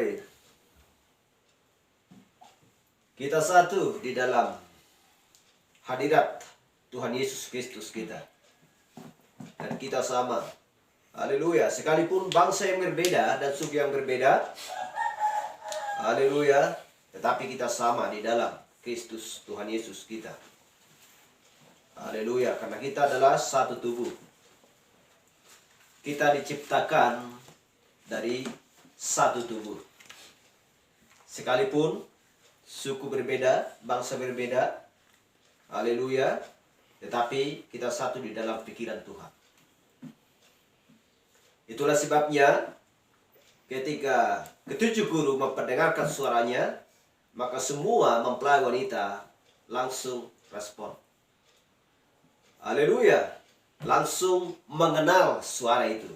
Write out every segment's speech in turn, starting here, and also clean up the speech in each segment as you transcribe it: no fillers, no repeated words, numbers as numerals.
glory. Kita satu di dalam hadirat Tuhan Yesus Kristus kita. Dan kita sama. Haleluya. Sekalipun bangsa yang berbeda dan suku yang berbeda. Haleluya. Tetapi kita sama di dalam Kristus Tuhan Yesus kita. Haleluya. Karena kita adalah satu tubuh. Kita diciptakan dari satu tubuh. Sekalipun suku berbeda, bangsa berbeda. Haleluya. Tetapi kita satu di dalam pikiran Tuhan. Itulah sebabnya ketika ketujuh guru memperdengarkan suaranya, maka semua mempelai wanita langsung respon. Haleluya. Langsung mengenal suara itu.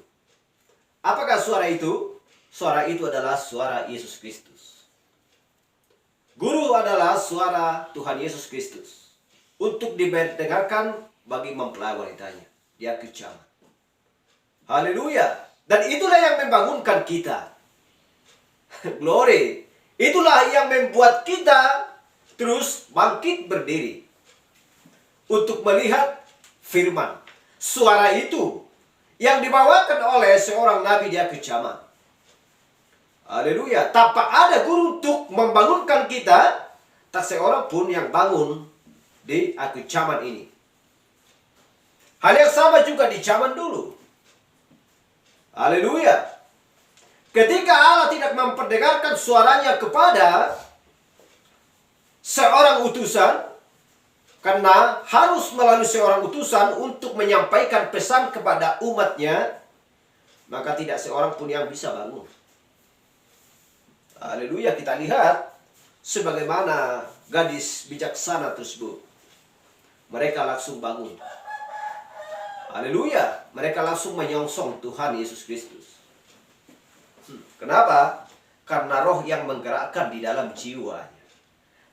Apakah suara itu? Suara itu adalah suara Yesus Kristus. Guru adalah suara Tuhan Yesus Kristus. Untuk didengarkan bagi mempelai wanitanya. Dia kecaman. Haleluya. Dan itulah yang membangunkan kita. Glory. Itulah yang membuat kita terus bangkit berdiri. Untuk melihat firman. Suara itu yang dibawakan oleh seorang nabi, dia kecaman. Haleluya. Tanpa ada guru untuk membangunkan kita, tak seorang pun yang bangun di kecaman ini. Hal yang sama juga di zaman dulu. Haleluya. Ketika Allah tidak memperdengarkan suaranya kepada seorang utusan, karena harus melalui seorang utusan untuk menyampaikan pesan kepada umatnya, maka tidak seorang pun yang bisa bangun. Haleluya. Kita lihat sebagaimana gadis bijaksana tersebut. Mereka langsung bangun. Haleluya. Mereka langsung menyongsong Tuhan Yesus Kristus. Kenapa? Karena roh yang menggerakkan di dalam jiwanya.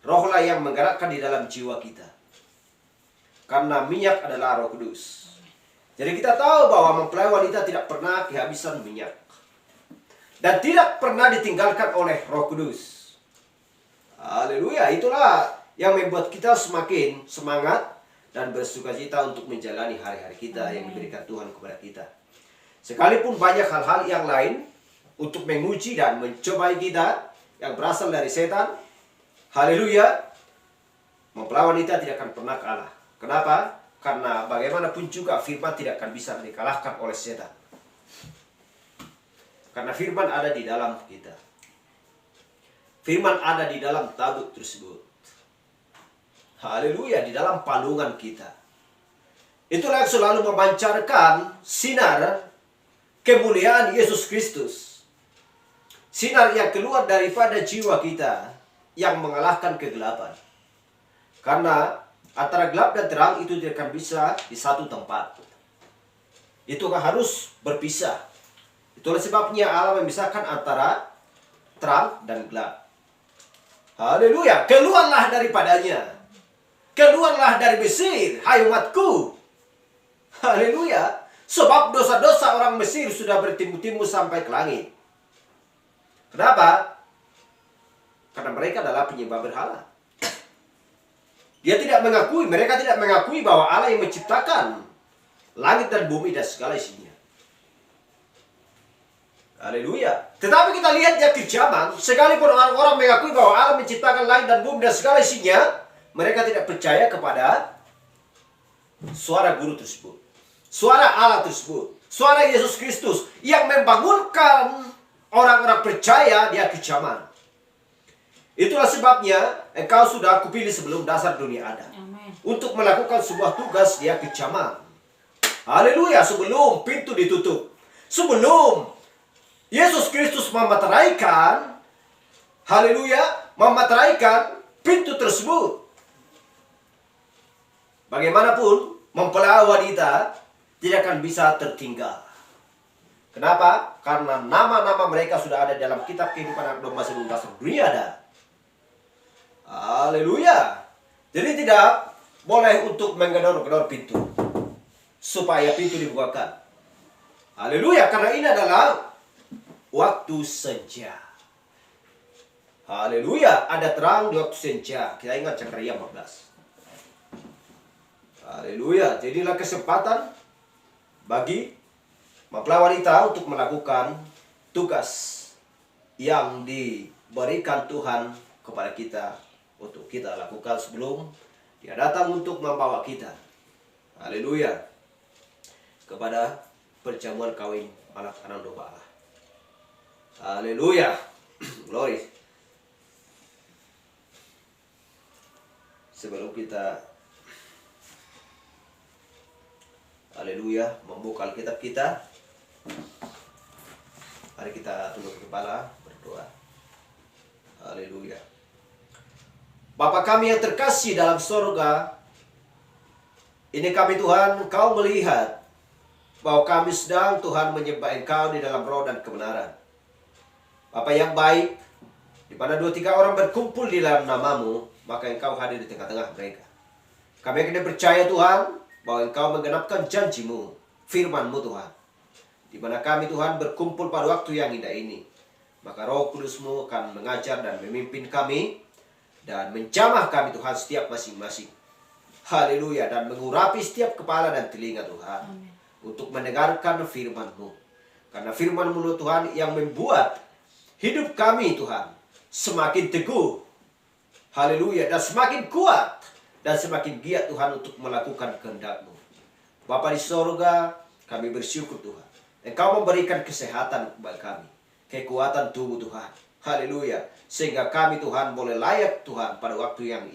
Rohlah yang menggerakkan di dalam jiwa kita. Karena minyak adalah Roh Kudus. Jadi kita tahu bahwa mempelai wanita tidak pernah kehabisan minyak. Dan tidak pernah ditinggalkan oleh Roh Kudus. Haleluya. Itulah yang membuat kita semakin semangat dan bersukacita untuk menjalani hari-hari kita yang diberikan Tuhan kepada kita. Sekalipun banyak hal-hal yang lain untuk menguji dan mencobai kita yang berasal dari setan. Haleluya. Mempelai wanita tidak akan pernah kalah. Kenapa? Karena bagaimanapun juga firman tidak akan bisa dikalahkan oleh setan. Karena firman ada di dalam kita. Firman ada di dalam tabut tersebut. Haleluya. Di dalam palungan kita. Itulah yang selalu memancarkan sinar kemuliaan Yesus Kristus. Sinar yang keluar daripada jiwa kita yang mengalahkan kegelapan. Karena antara gelap dan terang itu tidak akan bisa di satu tempat. Itu harus berpisah. Itulah sebabnya Allah memisahkan antara terang dan gelap. Haleluya. Keluarlah daripadanya. Keluarlah dari Mesir, hai umatku. Haleluya. Sebab dosa-dosa orang Mesir sudah bertimbu-timbu sampai ke langit. Kenapa? Karena mereka adalah penyembah berhala. Mereka tidak mengakui bahwa Allah yang menciptakan langit dan bumi dan segala isinya. Haleluya. Tetapi kita lihat dia kecaman, sekalipun orang-orang mengakui bahwa Allah menciptakan langit dan bumi dan segala isinya, mereka tidak percaya kepada suara guru tersebut. Suara Allah tersebut. Suara Yesus Kristus yang membangunkan orang-orang percaya, dia kecaman. Itulah sebabnya engkau sudah kupilih sebelum dasar dunia ada. Amen. Untuk melakukan sebuah tugas, dia kecaman. Haleluya. Sebelum pintu ditutup. Sebelum Yesus Kristus memeteraikan. Haleluya. Memeteraikan pintu tersebut. Bagaimanapun mempelai wanita tidak akan bisa tertinggal. Kenapa? Karena nama-nama mereka sudah ada dalam kitab kehidupan anak domba sebelum dasar dunia ada. Haleluya. Jadi tidak boleh untuk menggedor-gedor pintu supaya pintu dibukakan. Haleluya. Karena ini adalah waktu senja. Haleluya, ada terang di waktu senja. Kita ingat Zakaria 14. Haleluya, jadilah kesempatan bagi mempelai wanita untuk melakukan tugas yang diberikan Tuhan kepada kita untuk kita lakukan sebelum Dia datang untuk membawa kita. Haleluya, kepada perjamuan kawin anak-anak domba Allah. Haleluya. Glory. Sebelum kita haleluya membuka Alkitab kita, mari kita tunduk kepala berdoa. Haleluya. Bapa kami yang terkasih dalam sorga, ini kami Tuhan, Engkau melihat bahwa kami sedang Tuhan menyembah Engkau di dalam roh dan kebenaran. Bapa yang baik, di mana 2-3 orang berkumpul di dalam nama-Mu, maka Engkau hadir di tengah-tengah mereka. Kami akan percaya Tuhan, bahwa Engkau menggenapkan janji-Mu, firman-Mu Tuhan. Di mana kami Tuhan berkumpul pada waktu yang indah ini, maka Roh Kudus-Mu akan mengajar dan memimpin kami, dan menjamah kami Tuhan setiap masing-masing. Haleluya, dan mengurapi setiap kepala dan telinga Tuhan. Amen. Untuk mendengarkan firman-Mu. Karena firman-Mu Tuhan yang membuat hidup kami Tuhan semakin teguh. Haleluya, dan semakin kuat. Dan semakin giat Tuhan untuk melakukan kehendak-Mu. Bapa di sorga, kami bersyukur Tuhan. Engkau memberikan kesehatan kepada kami. Kekuatan tubuh Tuhan. Haleluya. Sehingga kami Tuhan boleh layak Tuhan pada waktu yang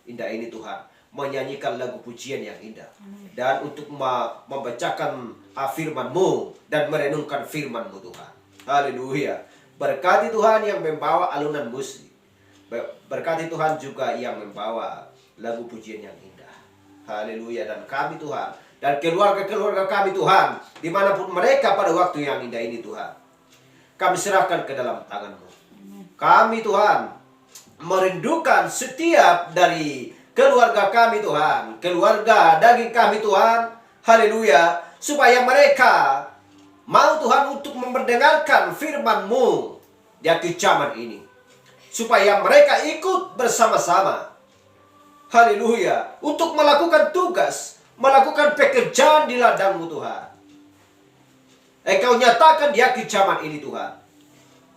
indah ini Tuhan. Menyanyikan lagu pujian yang indah. Dan untuk membacakan firman-Mu. Dan merenungkan firman-Mu Tuhan. Haleluya. Berkati Tuhan yang membawa alunan musik. Berkati Tuhan juga yang membawa lagu pujian yang indah. Haleluya. Dan kami Tuhan, dan keluarga-keluarga kami Tuhan, dimanapun mereka pada waktu yang indah ini Tuhan, kami serahkan ke dalam tangan-Mu. Kami Tuhan merindukan setiap dari keluarga kami Tuhan, keluarga daging kami Tuhan. Haleluya. Supaya mereka mau Tuhan untuk memperdengarkan firman-Mu di akhir zaman ini. Supaya mereka ikut bersama-sama. Haleluya. Untuk melakukan tugas, melakukan pekerjaan di ladang-Mu Tuhan. Engkau nyatakan di akhir zaman ini Tuhan.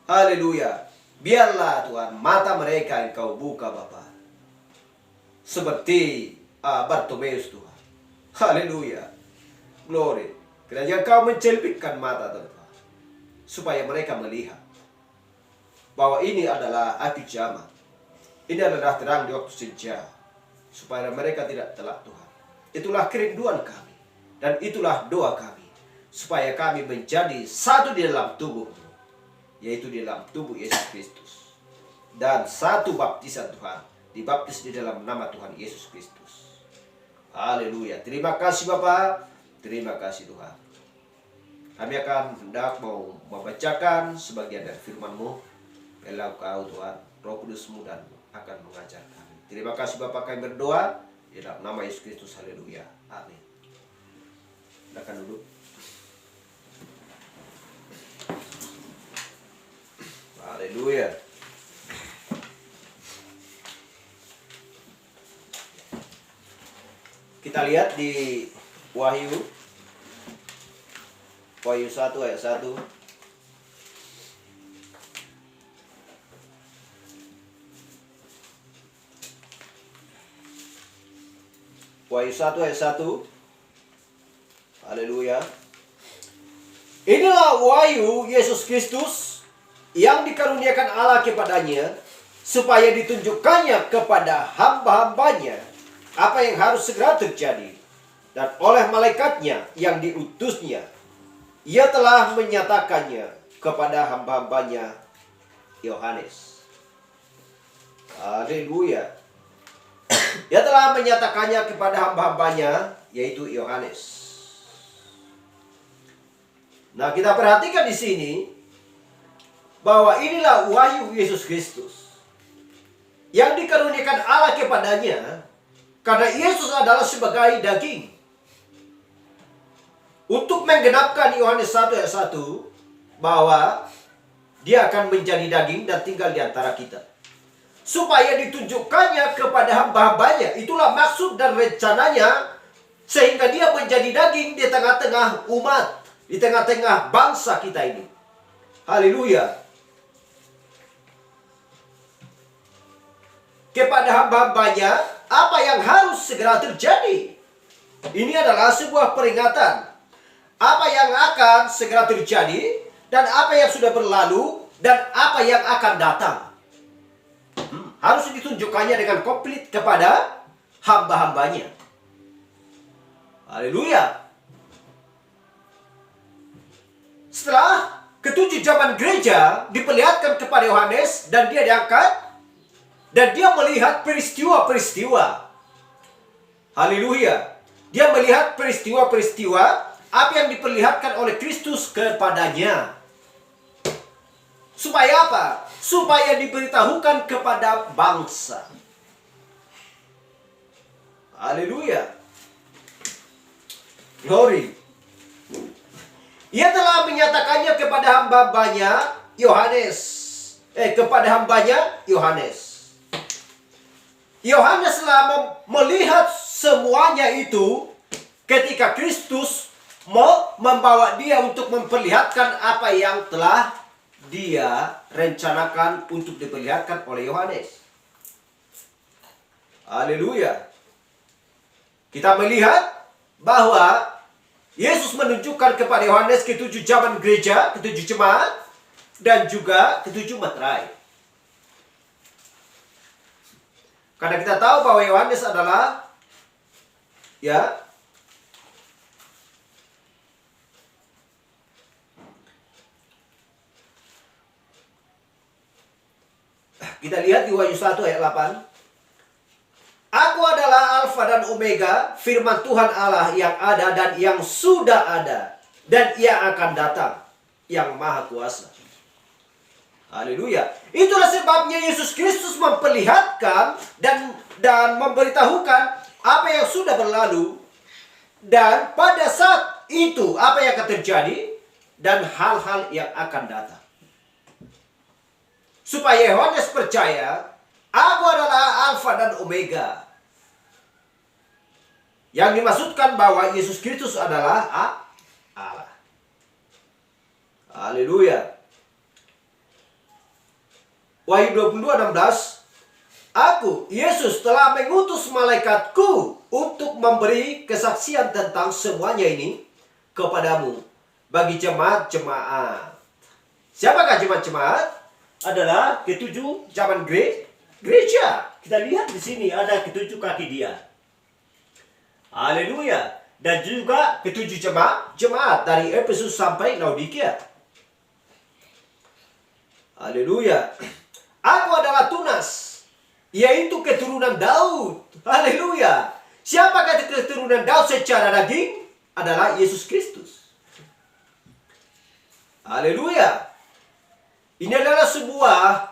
Haleluya. Biarlah Tuhan mata mereka Engkau buka Bapa. Seperti Bartimeus Tuhan. Haleluya. Glory. Kiranya Engkau mencelupkan mata Tuhan. Supaya mereka melihat bahwa ini adalah akhir zaman. Ini adalah terang di waktu senja. Supaya mereka tidak telak Tuhan. Itulah kerinduan kami. Dan itulah doa kami. Supaya kami menjadi satu di dalam tubuh-Mu. Yaitu di dalam tubuh Yesus Kristus. Dan satu baptisan Tuhan. Dibaptis di dalam nama Tuhan Yesus Kristus. Haleluya. Terima kasih Bapa. Terima kasih Tuhan. Kami akan hendak mau membacakan sebagian dari firman-Mu. Biarlah Kau Tuhan, Roh Kudus-Mu dan akan mengajar kami. Terima kasih Bapa, kami berdoa di dalam nama Yesus Kristus. Haleluya. Amin. Silakan duduk. Haleluya. Kita lihat di Wahyu 1 ayat 1. Wahyu 1 ayat 1. Haleluya. Inilah wahyu Yesus Kristus yang dikaruniakan Allah kepadanya, supaya ditunjukkannya kepada hamba-hambanya apa yang harus segera terjadi. Dan oleh malaikatnya yang diutusnya, ia telah menyatakannya kepada hamba-hambanya Yohanes. Haleluya. Ia telah menyatakannya kepada hamba-hambanya, yaitu Yohanes. Nah, kita perhatikan di sini bahwa inilah wahyu Yesus Kristus yang dikaruniakan Allah kepadanya, karena Yesus adalah sebagai daging. Untuk menggenapkan Yohanes 1 ayat 1 bahwa Dia akan menjadi daging dan tinggal di antara kita. supaya ditunjukkannya kepada hamba-hambanya. Itulah maksud dan rencananya, sehingga dia menjadi daging di tengah-tengah umat, di tengah-tengah bangsa kita ini. Haleluya. Kepada hamba-hambanya, apa yang harus segera terjadi? Ini adalah sebuah peringatan. Apa yang akan segera terjadi, dan apa yang sudah berlalu, dan apa yang akan datang. Harus ditunjukkannya dengan komplit kepada hamba-hambanya. Haleluya. Setelah ketujuh zaman gereja diperlihatkan kepada Yohanes, dan dia diangkat, dan dia melihat peristiwa-peristiwa. Haleluya. Dia melihat peristiwa-peristiwa apa yang diperlihatkan oleh Kristus kepadanya. Supaya apa? Supaya diberitahukan kepada bangsa. Haleluya. Glory. Ia telah menyatakannya kepada hamba-hambanya Yohanes. Kepada hambanya Yohanes. Yohanes telah melihat semuanya itu ketika Kristus mau membawa dia untuk memperlihatkan apa yang telah dia rencanakan untuk diperlihatkan oleh Yohanes. Haleluya. Kita melihat bahwa Yesus menunjukkan kepada Yohanes ketujuh zaman gereja, ketujuh jemaat, dan juga ketujuh materai. Karena kita tahu bahwa Yohanes adalah kita lihat di Wahyu 1 ayat 8. Aku adalah Alfa dan Omega, firman Tuhan Allah yang ada dan yang sudah ada, dan yang akan datang, yang Maha Kuasa. Haleluya. Itulah sebabnya Yesus Kristus memperlihatkan dan memberitahukan apa yang sudah berlalu, dan pada saat itu apa yang akan terjadi, dan hal-hal yang akan datang. Supaya Yohanes percaya, aku adalah Alfa dan Omega. Yang dimaksudkan bahwa Yesus Kristus adalah Allah. Haleluya. Wahyu 22:16. Aku, Yesus, telah mengutus malaikatku untuk memberi kesaksian tentang semuanya ini kepadamu bagi jemaat-jemaat. Siapakah jemaat-jemaat? Adalah ketujuh zaman gereja. Kita lihat di sini ada ketujuh kaki dia. Haleluya. Dan juga ketujuh jemaat dari Efesus sampai Laodikia. Haleluya. Aku adalah Tunas, yaitu keturunan Daud. Haleluya. Siapakah keturunan Daud secara daging? Adalah Yesus Kristus. Haleluya. Ini adalah sebuah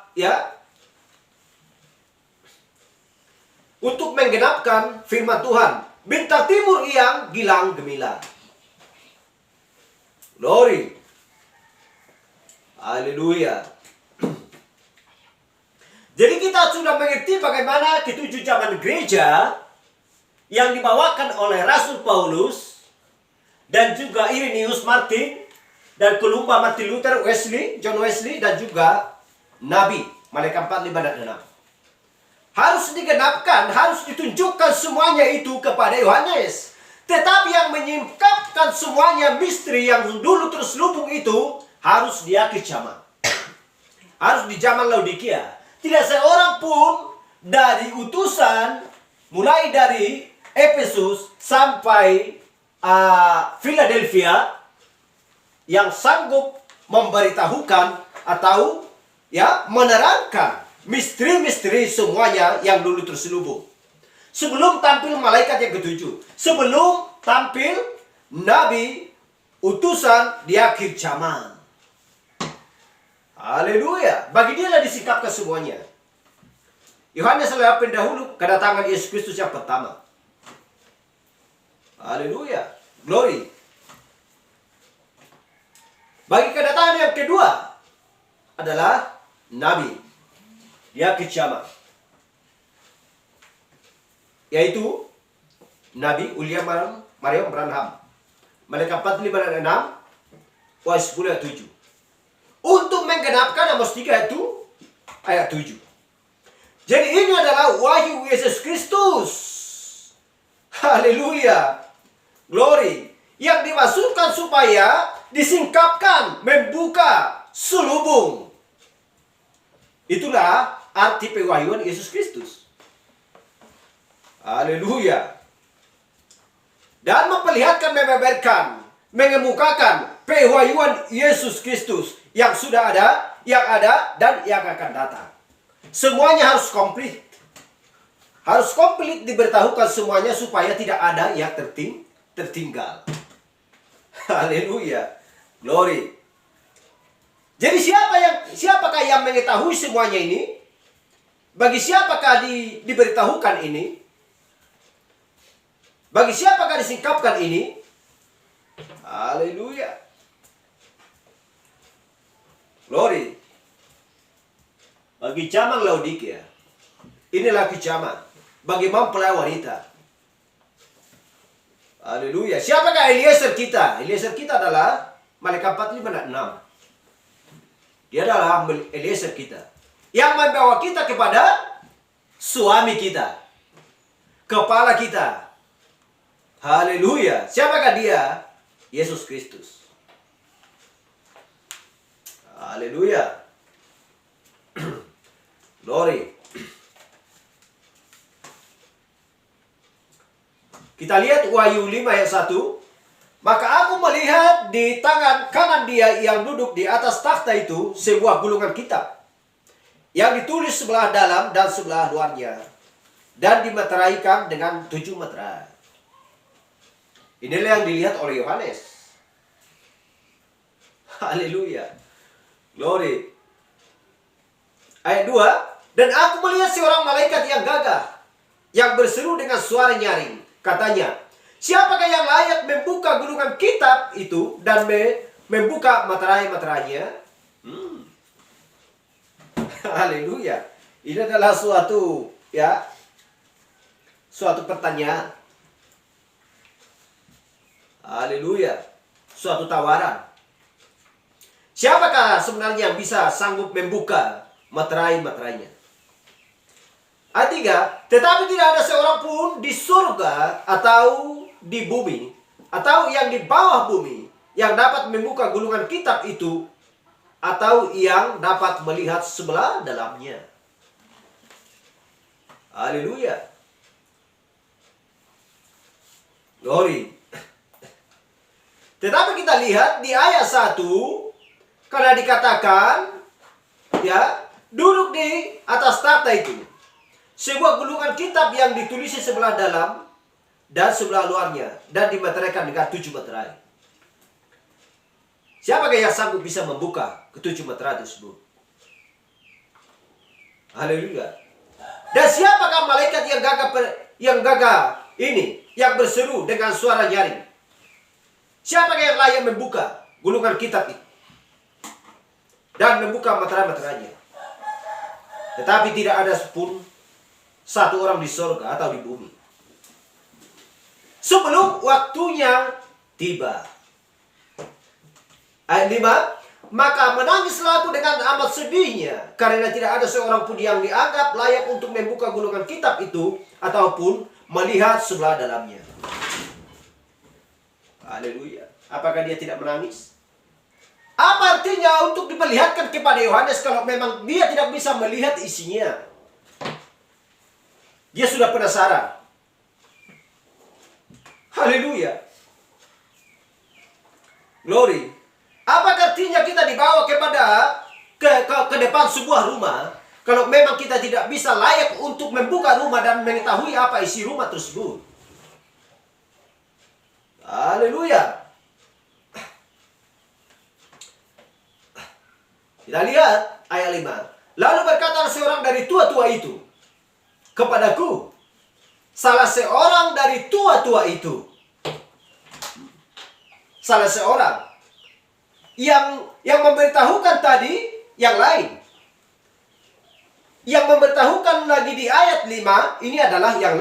untuk menggenapkan firman Tuhan. Bintang timur yang gilang gemilang. Glory. Haleluya. Jadi kita sudah mengerti bagaimana ketujuh zaman gereja yang dibawakan oleh Rasul Paulus dan juga Irenaeus Martin dan Columba, Martin Luther, John Wesley, dan juga Nabi, Malaikat 4, 5, dan 6. Harus digenapkan, harus ditunjukkan semuanya itu kepada Yohanes. Tetapi yang menyingkapkan semuanya misteri yang dulu terselubung itu harus di akhir zaman. Harus di zaman Laodikia. Tidak seorang pun dari utusan, mulai dari Efesus sampai Philadelphia, yang sanggup memberitahukan atau menerangkan misteri-misteri semuanya yang dulu terselubung. Sebelum tampil malaikat yang ketujuh, sebelum tampil nabi utusan di akhir zaman. Haleluya. Bagi dia lah disingkapkan semuanya. Yohanes adalah pendahulu kedatangan Yesus Kristus yang pertama. Haleluya. Glory. Bagi kedatangan yang kedua adalah Nabi di akhir zaman. yaitu Nabi William Marion Branham. Malaikat 45 dan 6, Wahyu 10 ayat 7. Untuk menggenapkan Amos 3 ayat 7. Jadi ini adalah wahyu Yesus Kristus. Haleluya. Glory. Yang dimasukkan supaya disingkapkan, membuka selubung. Itulah arti pewahyuan Yesus Kristus. Haleluya. Dan memperlihatkan, membeberkan, mengemukakan pewahyuan Yesus Kristus yang sudah ada, yang ada, dan yang akan datang. Semuanya harus komplit. Harus komplit diberitahukan semuanya supaya tidak ada yang tertinggal. Haleluya. Glory. Jadi siapakah yang mengetahui semuanya ini? Bagi siapakah diberitahukan ini? Bagi siapakah disingkapkan ini? Haleluya. Glory. Bagi zaman Laodikia, inilah kecaman. Bagi mempelai wanita. Haleluya. Siapakah Eliezer kita? Eliezer kita adalah Malaikat 45 dan 6. Dia adalah Eliezer kita. Yang membawa kita kepada suami kita. Kepala kita. Haleluya. Siapakah dia? Yesus Kristus. Haleluya. Glory. Kita lihat Wahyu 5 ayat 1. Maka aku melihat di tangan kanan dia yang duduk di atas takhta itu sebuah gulungan kitab yang ditulis sebelah dalam dan sebelah luarnya dan dimeteraikan dengan 7 meterai. Inilah yang dilihat oleh Yohanes. Haleluya. Glory. Ayat 2. Dan aku melihat seorang malaikat yang gagah, yang berseru dengan suara nyaring. Katanya, siapakah yang layak membuka gulungan kitab itu dan membuka materai-materainya? Haleluya. Ini adalah suatu pertanyaan. Haleluya. Suatu tawaran. Siapakah sebenarnya yang bisa sanggup membuka materai-materainya? Ayat 3, tetapi tidak ada seorang pun di surga atau di bumi atau yang di bawah bumi yang dapat membuka gulungan kitab itu atau yang dapat melihat sebelah dalamnya. Haleluya. Glory. Tetapi kita lihat di ayat 1, karena dikatakan duduk di atas takhta itu sebuah gulungan kitab yang ditulis sebelah dalam dan sebelah luarnya dan dimeteraikan dengan 7 meterai. Siapakah yang sanggup bisa membuka ke-7 meterai tersebut? Haleluya. Dan siapakah malaikat yang gagah ini yang berseru dengan suara nyaring? Siapakah yang layak membuka gulungan kitab itu dan membuka materai-materainya? Tetapi tidak ada pun satu orang di surga atau di bumi sebelum waktunya tiba. Ayat 5, maka menangislah aku dengan amat sedihnya, karena tidak ada seorang pun yang dianggap layak untuk membuka gulungan kitab itu ataupun melihat sebelah dalamnya. Haleluya. Apakah dia tidak menangis? Apa artinya untuk diperlihatkan kepada Yohanes kalau memang dia tidak bisa melihat isinya? Dia sudah penasaran. Haleluya. Glory. Apa artinya kita dibawa ke depan sebuah rumah kalau memang kita tidak bisa layak untuk membuka rumah dan mengetahui apa isi rumah tersebut? Haleluya. Kita lihat ayat 5. Lalu berkata seorang dari tua-tua itu kepadaku, salah seorang dari tua-tua itu, salah seorang yang memberitahukan tadi yang lain, Yang memberitahukan lagi di ayat 5 ini adalah yang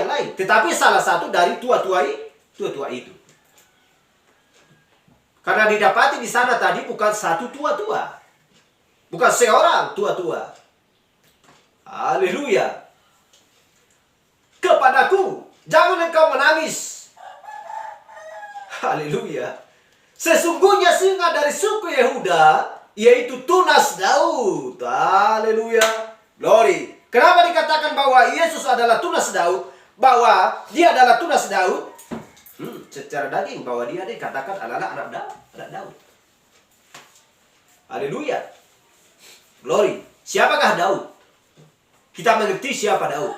lain. Tetapi salah satu dari tua-tua itu. Karena didapati di sana tadi bukan satu tua-tua. Bukan seorang tua-tua. Haleluya. Kepadaku, jangan engkau menangis. Haleluya. Sesungguhnya singa dari suku Yehuda, yaitu tunas Daud. Haleluya. Glory. Kenapa dikatakan bahwa Yesus adalah tunas Daud? Bahwa dia adalah tunas Daud? Secara daging bahwa dia dikatakan adalah anak Daud. Haleluya. Glory. Siapakah Daud? Kita mengerti siapa Daud.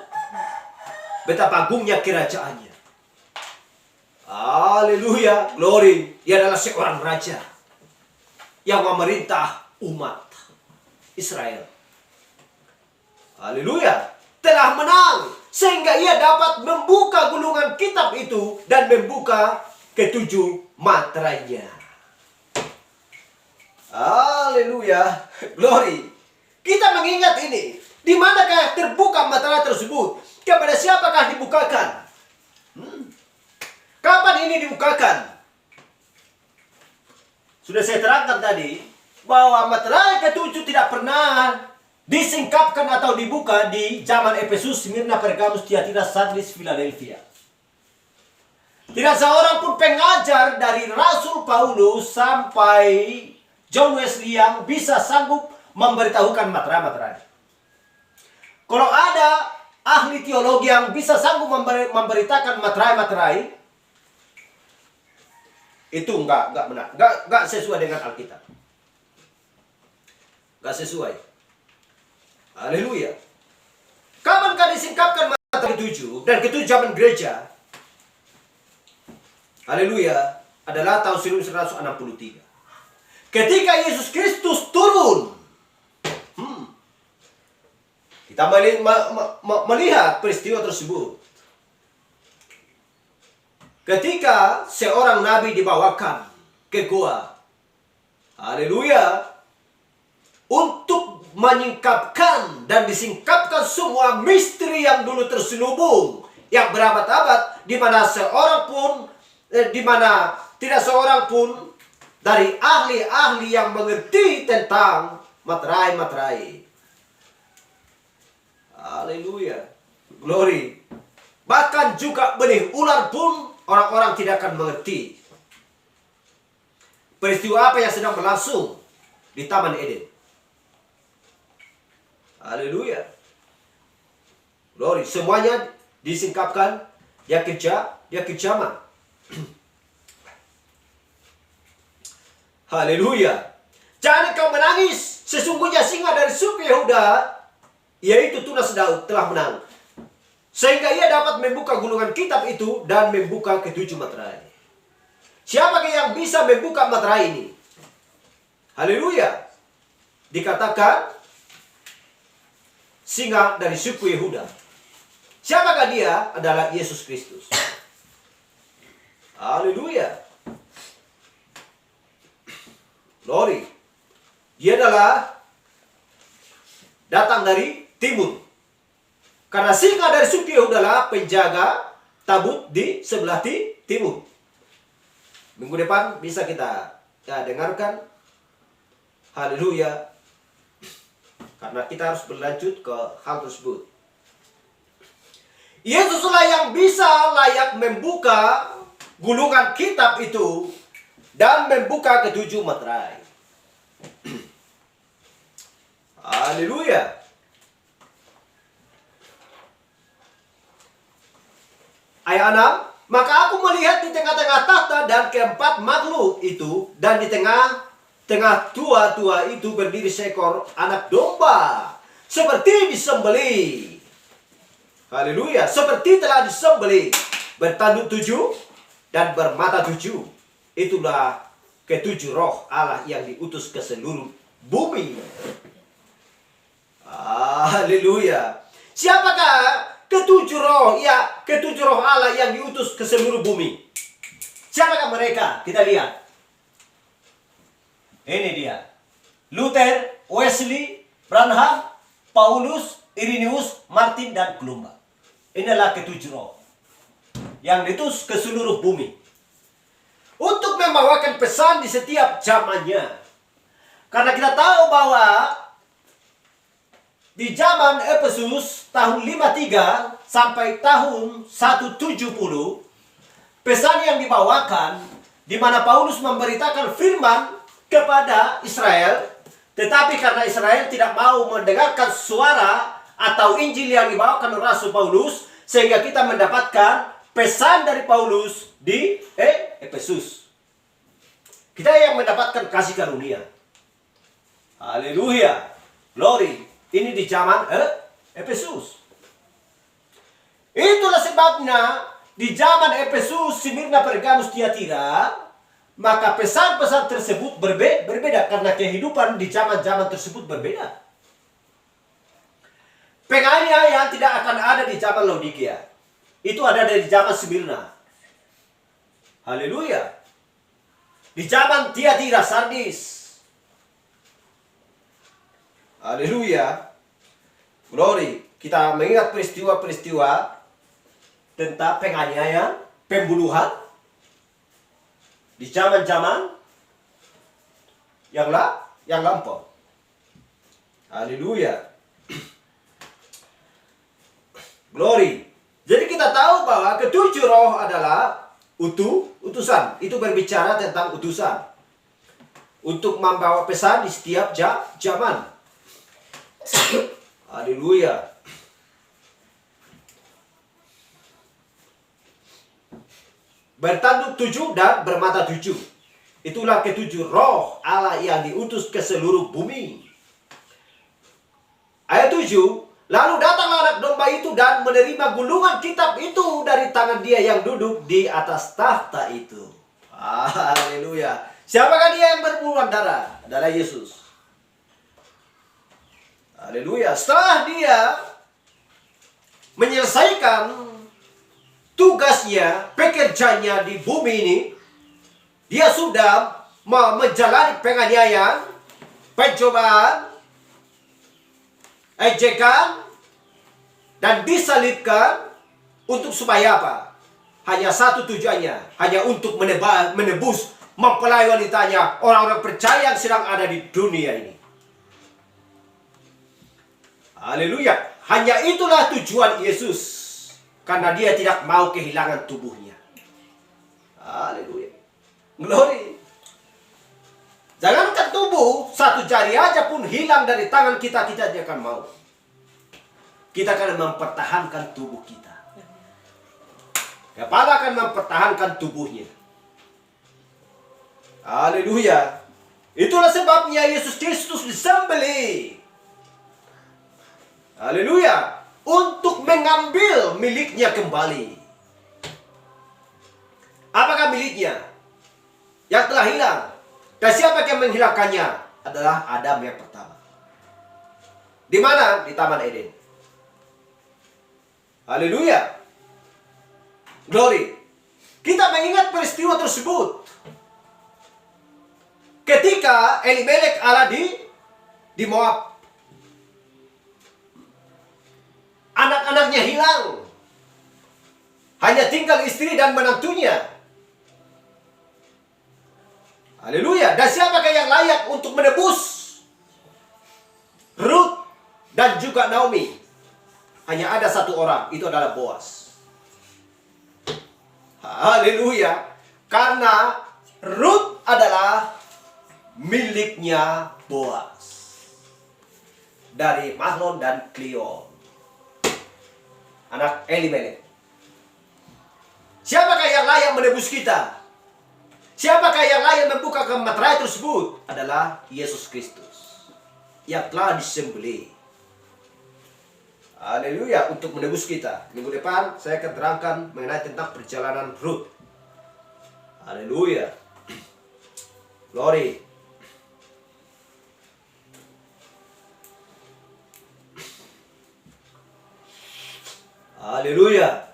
Betapa agungnya kerajaannya. Haleluya. Glory. Dia adalah seorang raja yang memerintah umat Israel. Haleluya. Telah menang sehingga ia dapat membuka gulungan kitab itu dan membuka ketujuh materainya. Haleluya. Glory. Kita mengingat ini. Di manakah terbuka materai tersebut? Kepada siapakah dibukakan? Kapan ini dibukakan? Sudah saya terangkan tadi bahwa materai ketujuh tidak pernah disingkapkan atau dibuka di zaman Efesus, Smyrna, Pergamus, Tiatira, Sardis, Philadelphia. Tidak seorang pun pengajar dari Rasul Paulus sampai John Wesley yang bisa sanggup memberitahukan materai-materai. Kalau ada ahli teologi yang bisa sanggup memberitakan materai-materai, itu enggak benar, enggak sesuai dengan Alkitab. Enggak sesuai. Haleluya. Kapankah disingkapkan materai ketujuh? Dan ketujuh zaman gereja, haleluya, adalah tahun 1163. Ketika Yesus Kristus turun. Kita melihat peristiwa tersebut. Ketika seorang nabi dibawakan ke gua. Haleluya. Untuk menyingkapkan dan disingkapkan semua misteri yang dulu terselubung. Yang berabad-abad. Di mana seorang pun, di mana tidak seorang pun dari ahli-ahli yang mengerti tentang materai-materai. Haleluya. Glory. Bahkan juga benih ular pun orang-orang tidak akan mengerti. Peristiwa apa yang sedang berlangsung di Taman Eden. Haleluya. Glory. Semuanya disingkapkan. Dia kejaman. Haleluya. Jangan kau menangis. Sesungguhnya singa dari suku Yehuda, yaitu tunas Daud, telah menang. Sehingga ia dapat membuka gulungan kitab itu dan membuka ketujuh materai. Siapakah yang bisa membuka materai ini? Haleluya. Dikatakan singa dari suku Yehuda. Siapakah dia? Adalah Yesus Kristus. Haleluya. Glory. Dia adalah datang dari timur. Karena singa dari suku Yehuda adalah penjaga tabut di sebelah timur. Minggu depan bisa kita dengarkan. Haleluya. Karena kita harus berlanjut ke hal tersebut. Yesuslah yang bisa layak membuka gulungan kitab itu dan membuka ketujuh materai. Haleluya. Ayat 6. Maka aku melihat di tengah-tengah tahta dan keempat makhluk itu, dan di tengah tua-tua itu berdiri seekor anak domba, seperti disembelih. Haleluya. Seperti telah disembelih, bertanduk 7 dan bermata 7. Itulah ketujuh roh Allah yang diutus ke seluruh bumi. Haleluya. Siapakah ketujuh roh? Ya, ketujuh roh Allah yang diutus ke seluruh bumi. Siapakah mereka? Kita lihat. Ini dia. Luther, Wesley, Branham, Paulus, Irenaeus, Martin, dan Kolumba. Inilah ketujuh roh yang diutus ke seluruh bumi untuk membawakan pesan di setiap zamannya. Karena kita tahu bahwa di zaman Efesus tahun 53 sampai tahun 170, pesan yang dibawakan di mana Paulus memberitakan firman kepada Israel, tetapi karena Israel tidak mau mendengarkan suara atau Injil yang dibawakan oleh Rasul Paulus, sehingga kita mendapatkan pesan dari Paulus di Efesus. Kita yang mendapatkan kasih karunia. Haleluya. Glory. Ini di zaman Efesus. Itulah sebabnya di zaman Efesus, Smyrna, Pergamus, Tiatira, maka pesan-pesan tersebut berbeda karena kehidupan di zaman-zaman tersebut berbeda. Penganiayaan tidak akan ada di zaman Laodikia. Itu ada di zaman Smyrna. Haleluya. Di zaman Tiatira, Sardis. Haleluya. Glory. Kita mengingat peristiwa-peristiwa tentang penganiayaan, pembunuhan di zaman-zaman yang lampau. Haleluya. Glory. Jadi kita tahu bahwa ketujuh roh adalah utusan. Itu berbicara tentang utusan untuk membawa pesan di setiap zaman. Haleluya. Bertanduk 7 dan bermata 7. Itulah ketujuh roh Allah yang diutus ke seluruh bumi. Ayat 7. Lalu datanglah anak domba itu dan menerima gulungan kitab itu dari tangan dia yang duduk di atas tahta itu. Haleluya. Siapakah dia yang berbulan darah? Adalah Yesus. Haleluya. Setelah dia menyelesaikan tugasnya, pekerjaannya di bumi ini, dia sudah menjalani penganiayaan, pencobaan, ejekan, dan disalibkan untuk supaya apa? Hanya satu tujuannya, hanya untuk menebus mempelai wanitanya, orang-orang percaya yang sedang ada di dunia ini. Haleluya. Hanya itulah tujuan Yesus, karena dia tidak mau kehilangan tubuhnya. Haleluya. Glory. Jangankan tubuh, satu jari aja pun hilang dari tangan kita, kita tidak akan mau. Kita akan mempertahankan tubuh kita. Kepala akan mempertahankan tubuhnya. Haleluya. Itulah sebabnya Yesus Kristus disembelih. Haleluya. Untuk mengambil miliknya kembali. Apakah miliknya? Yang telah hilang. Dan siapa yang menghilangkannya? Adalah Adam yang pertama. Di mana? Di Taman Eden. Haleluya. Glory. Kita mengingat peristiwa tersebut. Ketika Elimelek ada di Moab. Anak-anaknya hilang. Hanya tinggal istri dan menantunya. Haleluya. Dan siapakah yang layak untuk menebus Ruth dan juga Naomi? Hanya ada satu orang, itu adalah Boas. Haleluya. Karena Ruth adalah miliknya Boas. Dari Mahlon dan Cleon, anak Elimelek. Siapakah yang layak menebus kita? Siapakah yang layak membuka materai tersebut? Adalah Yesus Kristus yang telah disembelih. Haleluya, untuk menebus kita. Minggu depan saya akan terangkan mengenai tentang perjalanan Ruth. Haleluya. Glory. Haleluya.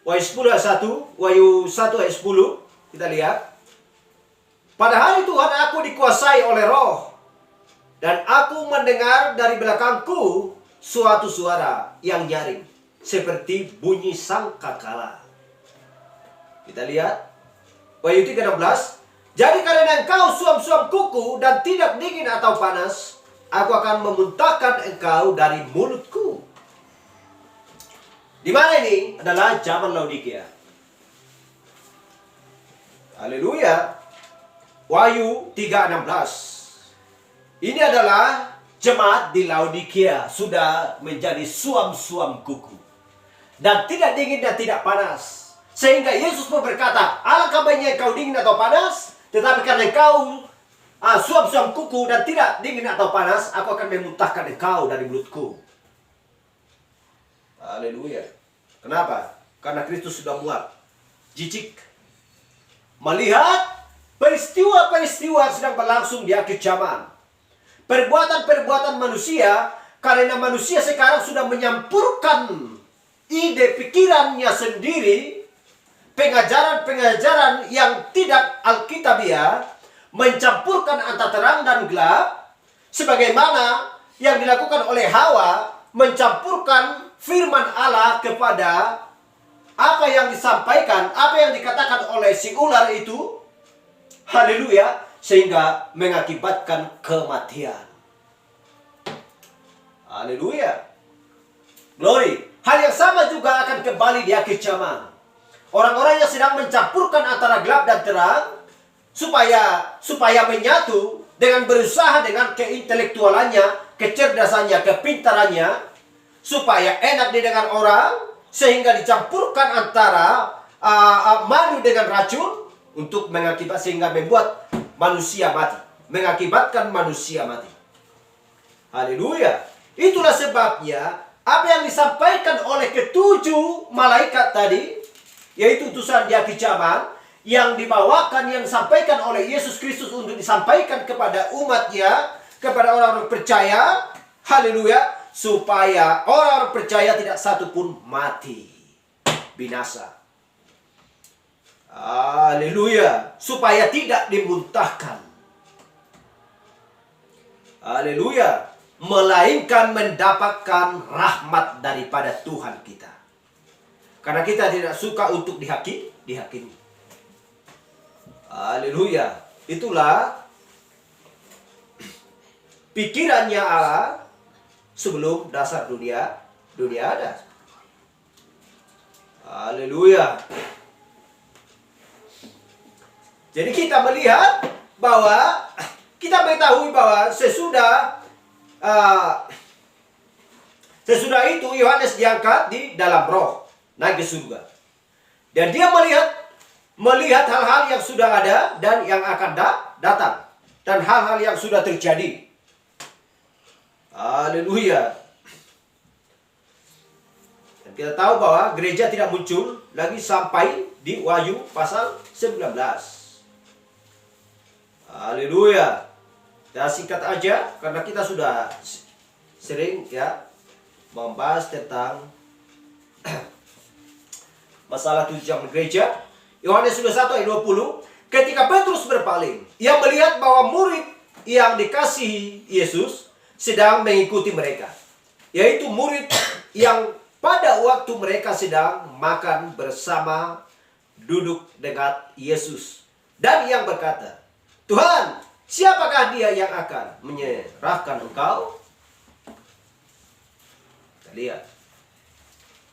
Wahyu 10 ayat 1, Wahyu 1 ayat 10, kita lihat. Pada hari Tuhan aku dikuasai oleh roh, dan aku mendengar dari belakangku suatu suara yang nyaring, seperti bunyi sangkakala. Kita lihat. Wahyu 3:16. Jadi karena engkau suam-suam kuku dan tidak dingin atau panas, aku akan memuntahkan engkau dari mulutku. Di mana ini? Adalah zaman Laodikia. Haleluya. Wahyu 3:16. Ini adalah jemaat di Laodikia sudah menjadi suam-suam kuku. Dan tidak dingin dan tidak panas. Sehingga Yesus pun berkata, alangkah baiknya engkau dingin atau panas, tetapi karena engkau suam-suam kuku dan tidak dingin atau panas, aku akan memuntahkan engkau dari mulutku. Haleluya. Kenapa? Karena Kristus sudah muak, jijik, melihat peristiwa-peristiwa sedang berlangsung di akhir zaman. Perbuatan-perbuatan manusia, karena manusia sekarang sudah menyampurkan ide pikirannya sendiri, pengajaran-pengajaran yang tidak alkitabiah, mencampurkan antara terang dan gelap, sebagaimana yang dilakukan oleh Hawa, mencampurkan firman Allah kepada apa yang disampaikan, apa yang dikatakan oleh si ular itu. Haleluya. Sehingga mengakibatkan kematian. Haleluya. Glory. Hal yang sama juga akan kembali di akhir zaman. Orang-orang yang sedang mencampurkan antara gelap dan terang, supaya menyatu dengan berusaha dengan keintelektualannya, kecerdasannya, kepintarannya, supaya enak didengar orang, sehingga dicampurkan antara madu dengan racun untuk sehingga membuat manusia mati, mengakibatkan manusia mati. Haleluya. Itulah sebabnya apa yang disampaikan oleh ketujuh malaikat tadi, yaitu utusan di akhir zaman, yang dibawakan, yang disampaikan oleh Yesus Kristus untuk disampaikan kepada umatnya, kepada orang-orang percaya. Haleluya. Supaya orang percaya tidak satu pun mati, binasa. Haleluya. Supaya tidak dimuntahkan. Haleluya. Melainkan mendapatkan rahmat daripada Tuhan kita. Karena kita tidak suka untuk dihakimi. Haleluya. Itulah pikirannya Allah sebelum dasar dunia ada. Haleluya. Jadi kita melihat bahwa kita mengetahui bahwa sesudah itu Yohanes diangkat di dalam roh, naik ke surga. Dan dia melihat hal-hal yang sudah ada dan yang akan datang. Dan hal-hal yang sudah terjadi. Haleluya. Dan kita tahu bahwa gereja tidak muncul lagi sampai di Wahyu pasal 19. Haleluya. Kita singkat aja karena kita sudah sering membahas tentang masalah tujuan gereja. Yohanes 1 ayat 20. Ketika Petrus berpaling, ia melihat bahwa murid yang dikasihi Yesus sedang mengikuti mereka, yaitu murid yang pada waktu mereka sedang makan bersama, duduk dengan Yesus, dan yang berkata, Tuhan, siapakah dia yang akan menyerahkan engkau? Kita lihat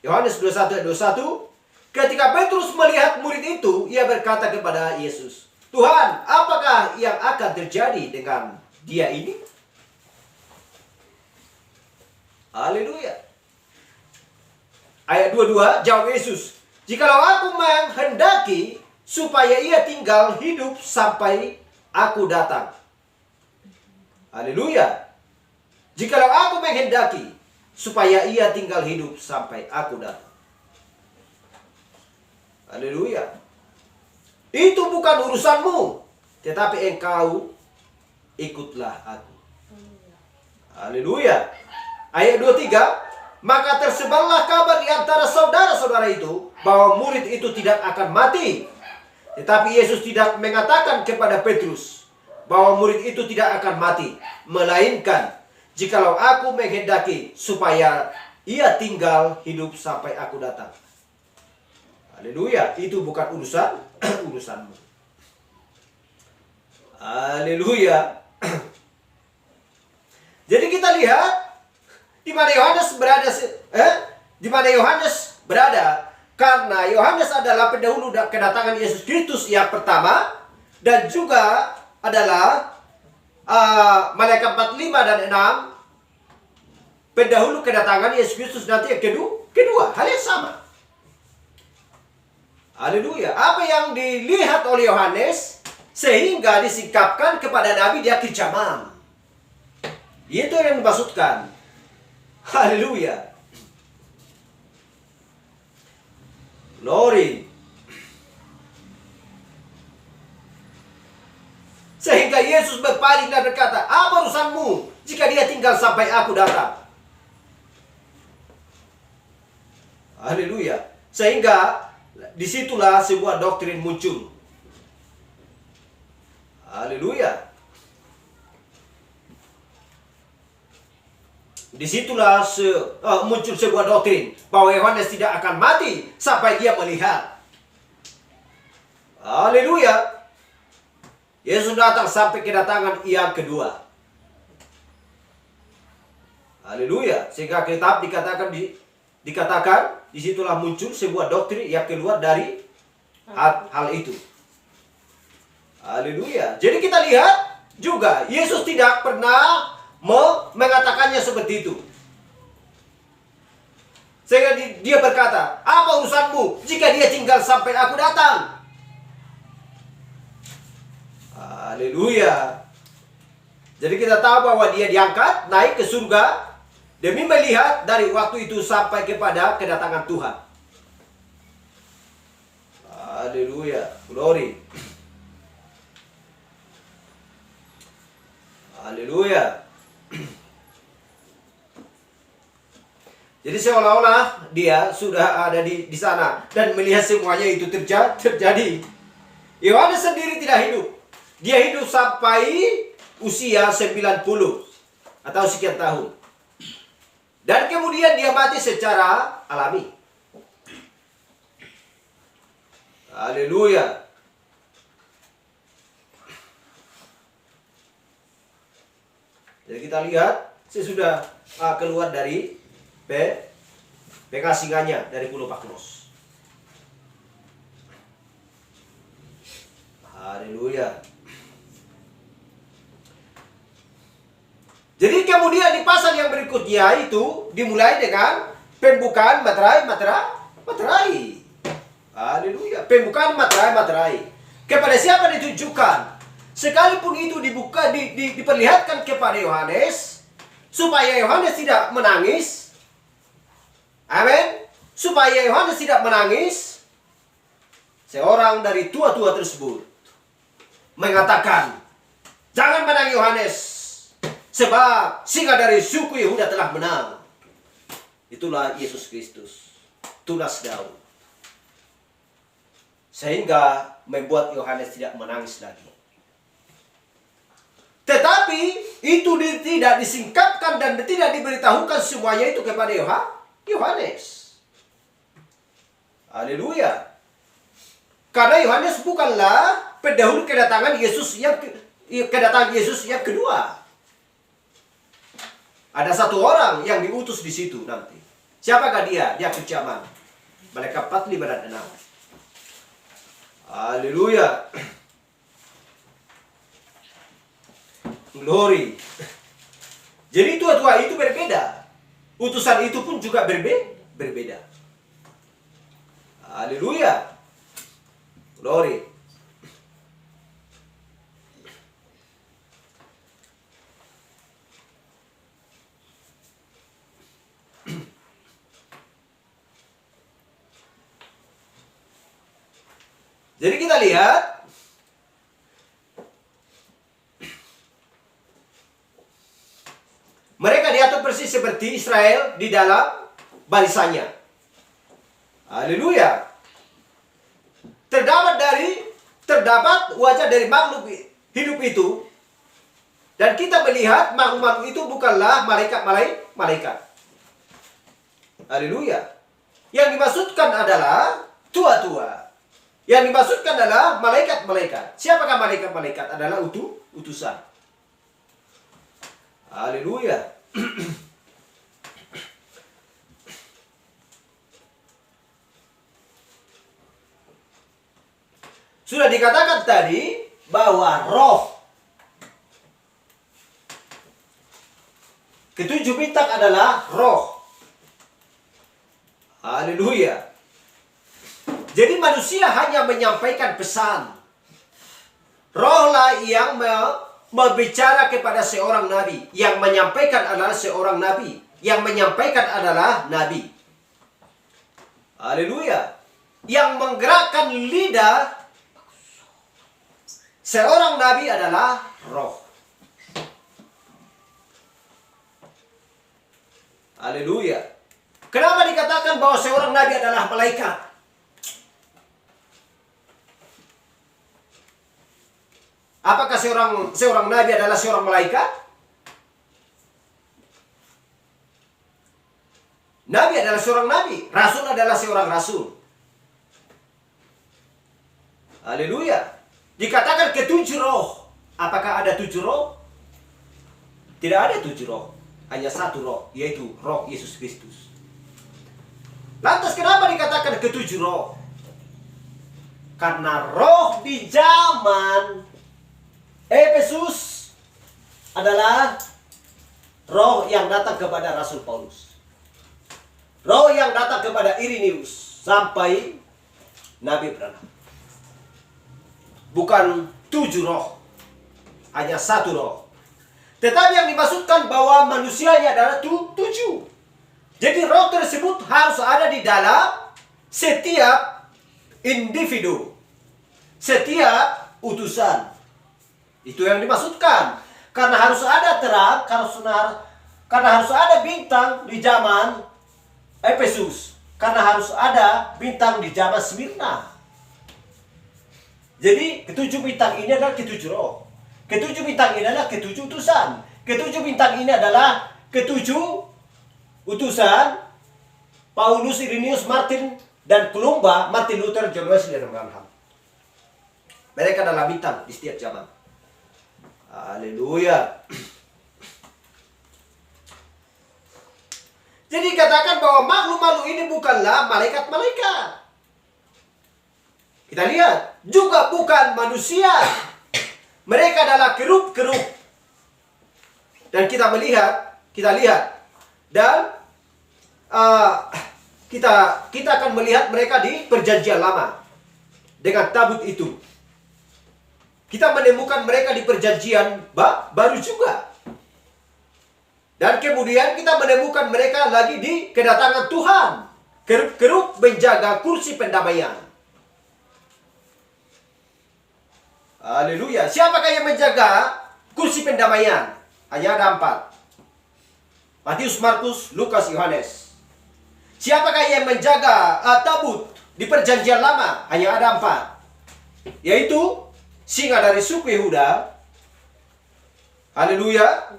Yohanes 21 ayat 21. Ketika Petrus melihat murid itu, ia berkata kepada Yesus, Tuhan, apakah yang akan terjadi dengan dia ini? Haleluya. Ayat 22, jawab Yesus, jikalau aku menghendaki supaya ia tinggal hidup sampai aku datang. Haleluya. Jikalau aku menghendaki supaya ia tinggal hidup sampai aku datang. Haleluya. Itu bukan urusanmu, tetapi engkau ikutlah aku. Haleluya. Ayat 23, Maka tersebarlah kabar di antara saudara-saudara itu bahwa murid itu tidak akan mati. Tetapi Yesus tidak mengatakan kepada Petrus bahwa murid itu tidak akan mati, melainkan jikalau aku menghendaki supaya ia tinggal hidup sampai aku datang. Haleluya, itu bukan urusanmu. Haleluya. Jadi kita lihat di mana Yohanes berada, karena Yohanes adalah pendahulu kedatangan Yesus Kristus yang pertama, dan juga adalah Malaikat 45 dan 6 pendahulu kedatangan Yesus Kristus nanti yang kedua, hal yang sama. Haleluya. Apa yang dilihat oleh Yohanes sehingga disingkapkan kepada Nabi di akhir zaman. Itu yang dimaksudkan. Haleluya. Glory. Sehingga Yesus berpaling dan berkata, apa urusanmu jika dia tinggal sampai aku datang? Haleluya. Sehingga disitulah sebuah doktrin muncul. Haleluya. Disitulah muncul sebuah doktrin bahwa Yohanes tidak akan mati sampai dia melihat. Haleluya. Yesus datang sampai kedatangan yang kedua. Haleluya. Sehingga kitab dikatakan disitulah muncul sebuah doktrin yang keluar dari hal itu. Haleluya. Jadi kita lihat juga Yesus tidak pernah mengatakannya seperti itu. Sehingga dia berkata, apa urusanmu jika dia tinggal sampai aku datang? Haleluya. Jadi kita tahu bahwa dia diangkat naik ke surga demi melihat dari waktu itu sampai kepada kedatangan Tuhan. Haleluya. Glory. Haleluya. Jadi seolah-olah dia sudah ada di sana dan melihat semuanya itu terjadi. Yohanes sendiri tidak hidup. Dia hidup sampai usia 90 atau sekian tahun. Dan kemudian dia mati secara alami. Haleluya. Jadi kita lihat sesudah keluar dari pengasingannya dari Pulau Patmos. Haleluya. Jadi kemudian di pasal yang berikutnya itu dimulai dengan pembukaan materai. Haleluya. Pembukaan materai. Kepada siapa ditujukan? Sekalipun itu dibuka, diperlihatkan kepada Yohanes, supaya Yohanes tidak menangis. Amin. Supaya Yohanes tidak menangis, seorang dari tua-tua tersebut mengatakan, jangan menangis Yohanes, sebab singa dari suku Yehuda telah menang. Itulah Yesus Kristus, tunas Daud. Sehingga membuat Yohanes tidak menangis lagi. Tetapi itu tidak disingkapkan dan tidak diberitahukan semuanya itu kepada Yohanes. Haleluya. Karena Yohanes bukanlah pendahulu kedatangan Yesus yang kedua. Ada satu orang yang diutus di situ nanti. Siapakah dia? Dia kecaman. Malaikat 45 dan 6. Haleluya. Glory. Jadi tua-tua itu berbeda. Utusan itu pun juga berbeda. Haleluya. Glory. Jadi kita lihat mereka diatur persis seperti Israel di dalam barisannya. Haleluya. Terdapat wajah dari makhluk hidup itu, dan kita melihat makhluk-makhluk itu bukanlah malaikat. Haleluya. Yang dimaksudkan adalah tua-tua. Yang dimaksudkan adalah malaikat-malaikat. Siapakah malaikat-malaikat? Adalah utusan. Haleluya. Sudah dikatakan tadi bahwa roh ketujuh bintang adalah roh. Haleluya. Jadi manusia hanya menyampaikan pesan. Rohlah yang berbicara kepada seorang nabi. Yang menyampaikan adalah seorang nabi. Yang menyampaikan adalah nabi. Haleluya. Yang menggerakkan lidah seorang nabi adalah roh. Haleluya. Kenapa dikatakan bahwa seorang nabi adalah malaikat? Apakah seorang nabi adalah seorang malaikat? Nabi adalah seorang nabi, rasul adalah seorang rasul. Haleluya. Dikatakan ketujuh roh. Apakah ada 7 roh? Tidak ada 7 roh. Hanya 1 roh, yaitu roh Yesus Kristus. Lantas kenapa dikatakan ketujuh roh? Karena roh di zaman Efesus adalah roh yang datang kepada Rasul Paulus. Roh yang datang kepada Irenaeus sampai Nabi Branham. Bukan 7 roh, hanya 1 roh. Tetapi yang dimaksudkan bahwa manusianya adalah 7. Jadi roh tersebut harus ada di dalam setiap individu, setiap utusan. Itu yang dimaksudkan. Karena harus ada terang, karena harus ada bintang di zaman Efesus. Karena harus ada bintang di zaman Smyrna. Jadi ketujuh bintang ini adalah ketujuh roh. Ketujuh bintang ini adalah ketujuh utusan. Ketujuh bintang ini adalah ketujuh utusan Paulus, Irenaeus, Martin, dan Columba, Martin Luther, John Wesley, dan Branham. Mereka adalah bintang di setiap zaman. Haleluya. Jadi katakan bahwa makhluk-makhluk ini bukanlah malaikat-malaikat. Kita lihat, juga bukan manusia. Mereka adalah kerub-kerub. Dan kita lihat. Dan kita akan melihat mereka di Perjanjian Lama dengan tabut itu. Kita menemukan mereka di Perjanjian Baru juga. Dan kemudian kita menemukan mereka lagi di kedatangan Tuhan. Kerub-kerub menjaga kursi pendamaian. Haleluya. Siapakah yang menjaga kursi pendamaian? Hanya ada 4. Matius, Markus, Lukas, Yohanes. Siapakah yang menjaga tabut di Perjanjian Lama? Hanya ada 4. Yaitu singa dari suku Yehuda, haleluya,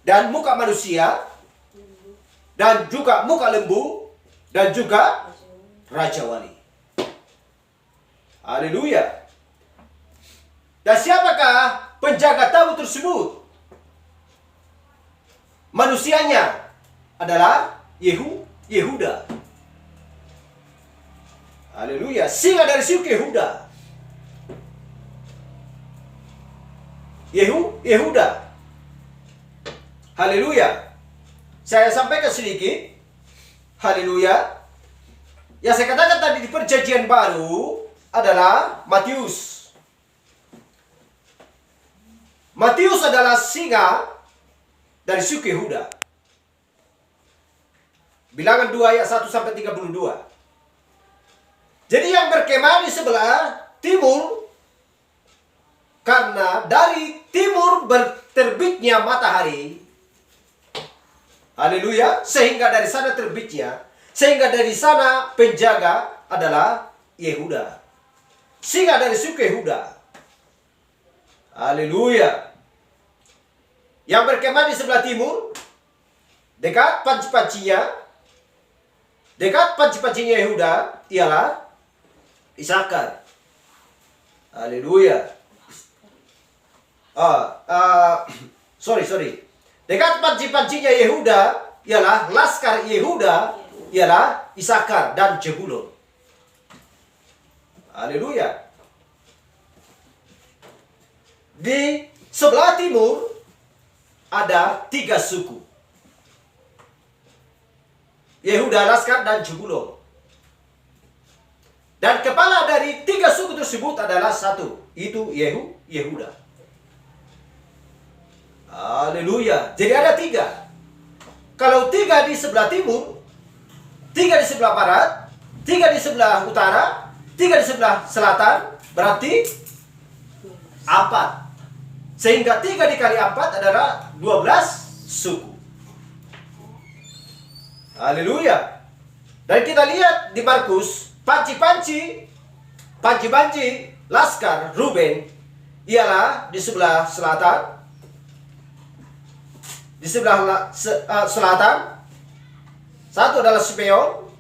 dan muka manusia, dan juga muka lembu, dan juga Raja Wali. Haleluya. Dan siapakah penjaga tabut tersebut? Manusianya adalah Yehuda. Haleluya. Singa dari suku Yehuda. Yehuda. Haleluya. Saya sampaikan sedikit. Haleluya. Yang saya katakan tadi di Perjanjian Baru adalah Matius. Matius adalah singa dari suku Yehuda. Bilangan 2 ayat 1 sampai 32. Jadi yang berkemah di sebelah timur, karena dari timur terbitnya matahari. Haleluya. Sehingga dari sana terbitnya. Sehingga dari sana penjaga adalah Yehuda. Singa dari suku Yehuda. Haleluya. Yang berkemah di sebelah timur, dekat panci-pancinya, Yehuda ialah Isakar. Haleluya. Sorry. Dekat panci-pancinya Yehuda ialah laskar Yehuda ialah Isakar dan Zebulon. Haleluya. Di sebelah timur ada 3 suku. Yehuda, Laskar, dan Zebulon. Dan kepala dari 3 suku tersebut adalah satu, itu Yehuda. Haleluya. Jadi ada 3. Kalau 3 di sebelah timur, 3 di sebelah barat, 3 di sebelah utara, 3 di sebelah selatan, berarti 4. Sehingga 3 dikali 4 adalah 12 suku. Haleluya. Dan kita lihat di Markus, panci-panci Laskar Ruben ialah di sebelah selatan. Di sebelah selatan satu adalah Simeon.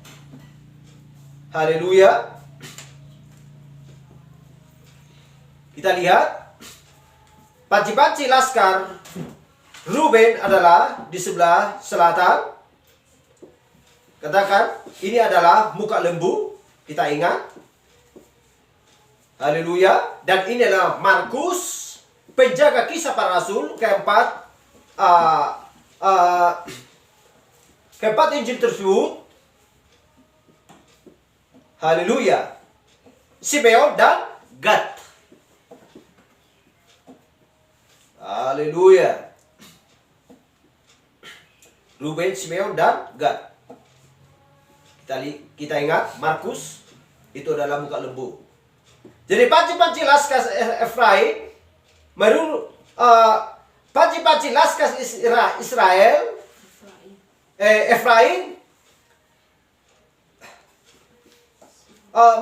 Haleluya. Kita lihat panci-panci Laskar Ruben adalah di sebelah selatan. Katakan, ini adalah muka lembu. Kita ingat. Haleluya. Dan ini adalah Markus, penjaga kisah para rasul, keempat Injil tersebut. Haleluya. Simeon dan Gad. Haleluya. Ruben, Simeon, dan Gad. Kita ingat, Markus itu adalah muka lembu. Jadi panci-panci Laskar Efraim, panci-panci Laskar Efraim,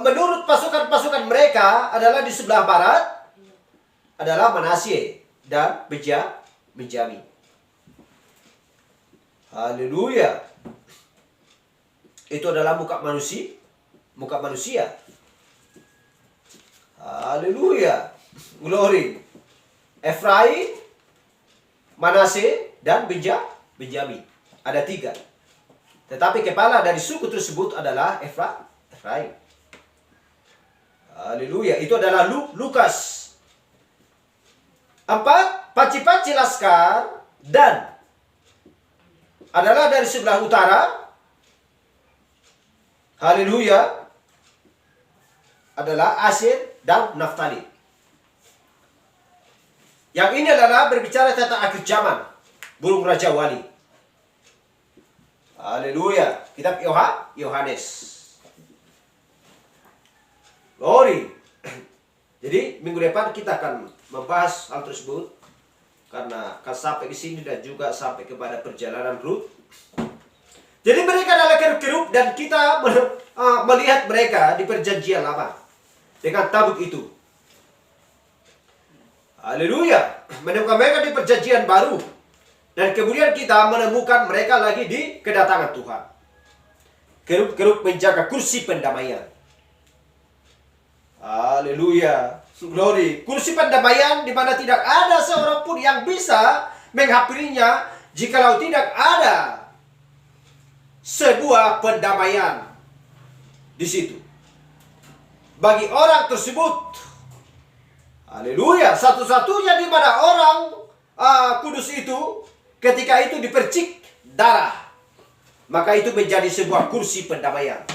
menurut pasukan-pasukan mereka adalah di sebelah barat adalah Manasye dan Benjamin. Haleluya. Itu adalah muka manusia. Haleluya. Glory. Efraim, Manasye, dan Benjamin. Ada 3. Tetapi kepala dari suku tersebut adalah Efraim. Haleluya. Itu adalah Lukas. 4, panci-panci Laskar dan adalah dari sebelah utara. Haleluya. Adalah Asher dan Naftali. Yang ini adalah berbicara tentang akhir zaman. Burung Raja Wali. Haleluya. Kitab Yohanes. Glory. Jadi minggu depan kita akan membahas hal tersebut. Karena akan sampai di sini dan juga sampai kepada perjalanan Rut. Jadi mereka adalah kerub-kerub dan kita melihat mereka di perjanjian lama dengan tabut itu. Haleluya. Menemukan mereka di perjanjian baru. Dan kemudian kita menemukan mereka lagi di kedatangan Tuhan. Kerub-kerub menjaga kursi pendamaian. Haleluya. Glory. Kursi pendamaian di mana tidak ada seorang pun yang bisa menghampirinya jikalau tidak ada sebuah pendamaian di situ bagi orang tersebut. Haleluya. Satu-satunya di mana orang kudus itu ketika itu dipercik darah, maka itu menjadi sebuah kursi pendamaian.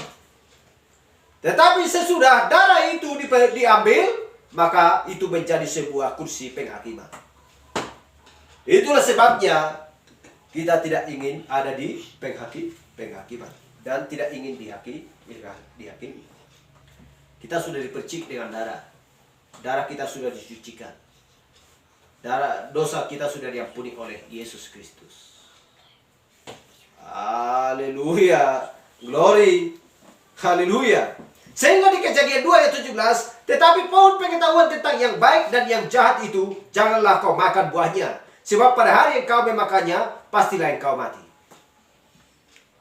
Tetapi sesudah darah itu diambil, maka itu menjadi sebuah kursi penghakiman. Itulah sebabnya kita tidak ingin ada di penghakiman dan tidak ingin dihakimi. Kita sudah dipercik dengan darah. Darah kita sudah disucikan. Dosa kita sudah diampuni oleh Yesus Kristus. Haleluya. Glory. Haleluya. Sehingga di Kejadian 2 ayat 17, tetapi pohon pengetahuan tentang yang baik dan yang jahat itu, janganlah kau makan buahnya. Sebab pada hari yang kau memakannya, pastilah engkau mati.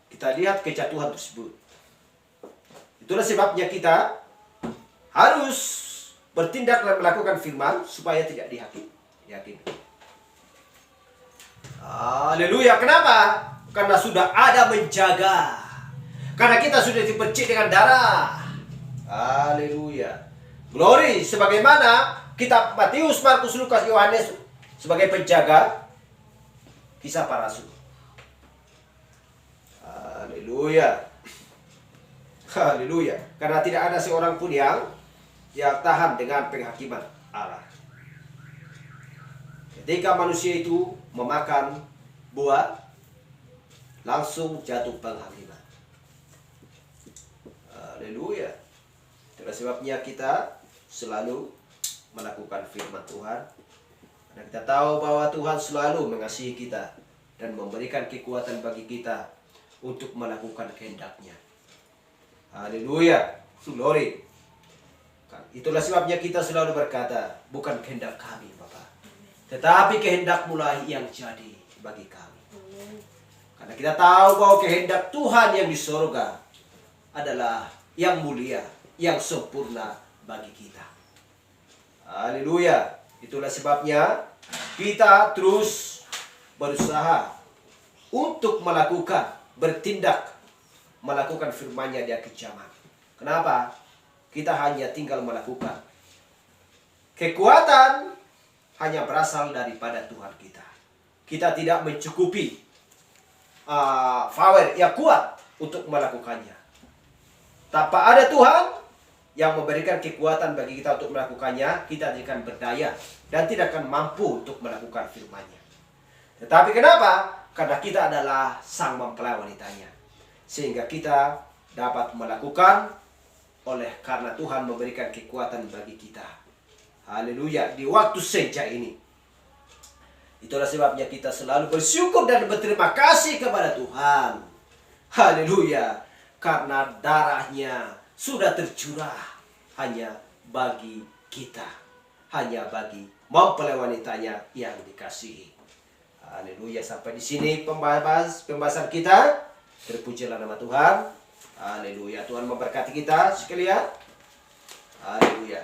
Kita lihat kejatuhan tersebut. Itulah sebabnya kita harus bertindak dan melakukan firman supaya tidak dihakimi. Haleluya. Kenapa? Karena sudah ada menjaga. Karena kita sudah dipercik dengan darah. Haleluya. Glory. Sebagaimana kitab Matius, Markus, Lukas, Yohanes sebagai penjaga kisah para rasul. Haleluya. Haleluya. Karena tidak ada seorang pun yang tahan dengan penghakiman Allah. Ketika manusia itu memakan buah, langsung jatuh penghakiman. Haleluya. Itulah sebabnya kita selalu melakukan firman Tuhan. Karena kita tahu bahwa Tuhan selalu mengasihi kita dan memberikan kekuatan bagi kita untuk melakukan kehendak-Nya. Haleluya. Glory. Itulah sebabnya kita selalu berkata, bukan kehendak kami Bapa, tetapi kehendak-Mu lah yang jadi bagi kami. Karena kita tahu bahwa kehendak Tuhan yang di surga adalah yang mulia, yang sempurna bagi kita. Haleluya. Itulah sebabnya kita terus berusaha untuk bertindak, melakukan firman-Nya di akhir zaman. Kenapa? Kita hanya tinggal melakukan. Kekuatan hanya berasal daripada Tuhan kita. Kita tidak mencukupi power yang kuat untuk melakukannya. Tanpa ada Tuhan yang memberikan kekuatan bagi kita untuk melakukannya, kita tidak akan berdaya dan tidak akan mampu untuk melakukan firman-Nya. Tetapi kenapa? Karena kita adalah sang mempelai wanitanya. Sehingga kita dapat melakukan karena Tuhan memberikan kekuatan bagi kita. Haleluya. Di waktu senja ini. Itulah sebabnya kita selalu bersyukur dan berterima kasih kepada Tuhan. Haleluya. Karena darah-Nya sudah tercurah hanya bagi kita. Hanya bagi mempelai wanitanya yang dikasihi. Haleluya. Sampai di sini pembahasan kita. Terpujilah nama Tuhan. Haleluya. Tuhan memberkati kita sekalian. Haleluya.